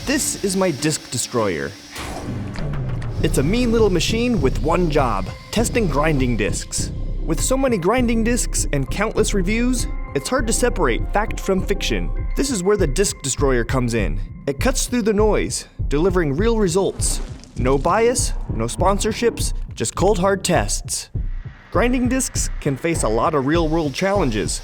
This is my Disc Destroyer. It's a mean little machine with one job, testing grinding discs. With so many grinding discs and countless reviews, it's hard to separate fact from fiction. This is where the Disc Destroyer comes in. It cuts through the noise, delivering real results. No bias, no sponsorships, just cold hard tests. Grinding discs can face a lot of real-world challenges,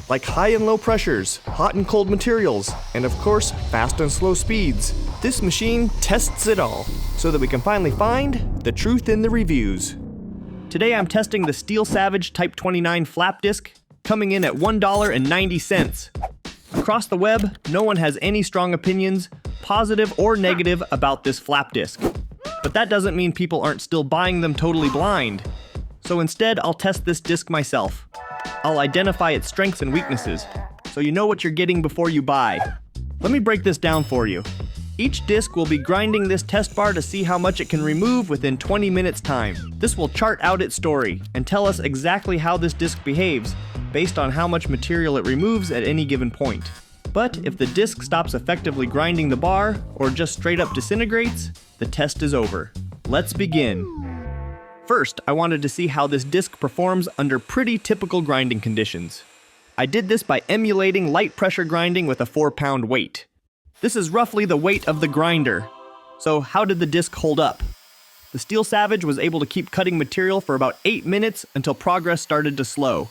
like high and low pressures, hot and cold materials, and of course, fast and slow speeds. This machine tests it all, so that we can finally find the truth in the reviews. Today I'm testing the Steel Savage Type 29 flap disc, coming in at $1.90. Across the web, no one has any strong opinions, positive or negative, about this flap disc. But that doesn't mean people aren't still buying them totally blind. So instead, I'll test this disc myself. I'll identify its strengths and weaknesses, so you know what you're getting before you buy. Let me break this down for you. Each disc will be grinding this test bar to see how much it can remove within 20 minutes time. This will chart out its story and tell us exactly how this disc behaves based on how much material it removes at any given point. But if the disc stops effectively grinding the bar or just straight up disintegrates, the test is over. Let's begin. First, I wanted to see how this disc performs under pretty typical grinding conditions. I did this by emulating light pressure grinding with a 4-pound weight. This is roughly the weight of the grinder. So how did the disc hold up? The Steel Savage was able to keep cutting material for about 8 minutes until progress started to slow.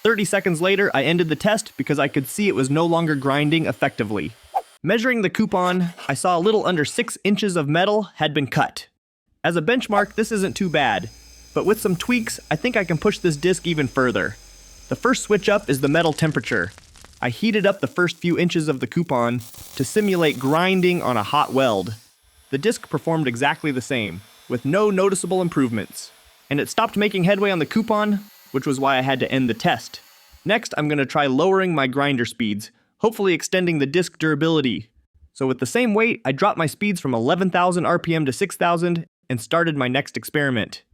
30 seconds later, I ended the test because I could see it was no longer grinding effectively. Measuring the coupon, I saw a little under 6 inches of metal had been cut. As a benchmark, this isn't too bad, but with some tweaks, I think I can push this disc even further. The first switch up is the metal temperature. I heated up the first few inches of the coupon to simulate grinding on a hot weld. The disc performed exactly the same, with no noticeable improvements. And it stopped making headway on the coupon, which was why I had to end the test. Next, I'm going to try lowering my grinder speeds, hopefully extending the disc durability. So with the same weight, I dropped my speeds from 11,000 RPM to 6,000 and started my next experiment.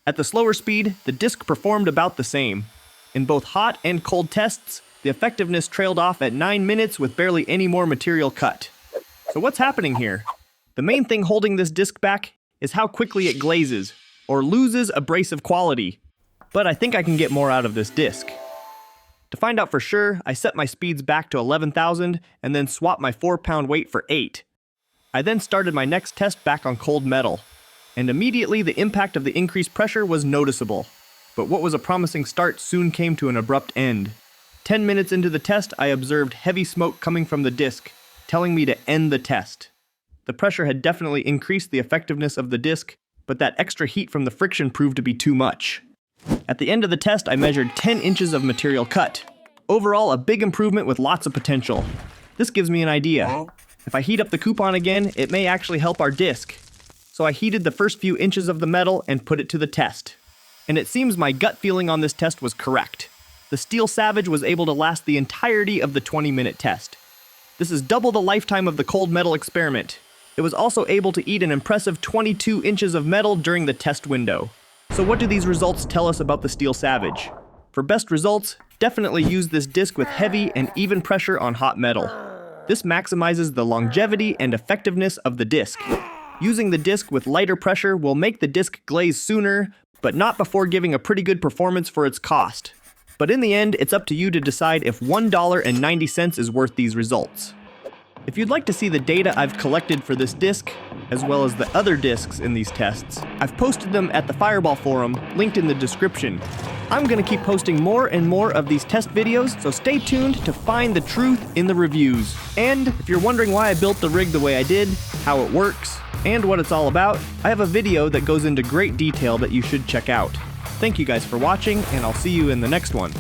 At the slower speed, the disc performed about the same. In both hot and cold tests, the effectiveness trailed off at 9 minutes with barely any more material cut. So what's happening here? The main thing holding this disc back is how quickly it glazes, or loses abrasive quality. But I think I can get more out of this disc. To find out for sure, I set my speeds back to 11,000 and then swapped my 4-pound weight for 8. I then started my next test back on cold metal. And immediately the impact of the increased pressure was noticeable. But what was a promising start soon came to an abrupt end. 10 minutes into the test, I observed heavy smoke coming from the disc, telling me to end the test. The pressure had definitely increased the effectiveness of the disc, but that extra heat from the friction proved to be too much. At the end of the test, I measured 10 inches of material cut. Overall, a big improvement with lots of potential. This gives me an idea. If I heat up the coupon again, it may actually help our disc. So I heated the first few inches of the metal and put it to the test. And it seems my gut feeling on this test was correct. The Steel Savage was able to last the entirety of the 20-minute test. This is double the lifetime of the cold metal experiment. It was also able to eat an impressive 22 inches of metal during the test window. So what do these results tell us about the Steel Savage? For best results, definitely use this disc with heavy and even pressure on hot metal. This maximizes the longevity and effectiveness of the disc. Using the disc with lighter pressure will make the disc glaze sooner, but not before giving a pretty good performance for its cost. But in the end, it's up to you to decide if $1.90 is worth these results. If you'd like to see the data I've collected for this disc, as well as the other discs in these tests, I've posted them at the Fireball Forum, linked in the description. I'm going to keep posting more and more of these test videos, so stay tuned to find the truth in the reviews. And if you're wondering why I built the rig the way I did, how it works, and what it's all about, I have a video that goes into great detail that you should check out. Thank you guys for watching, and I'll see you in the next one.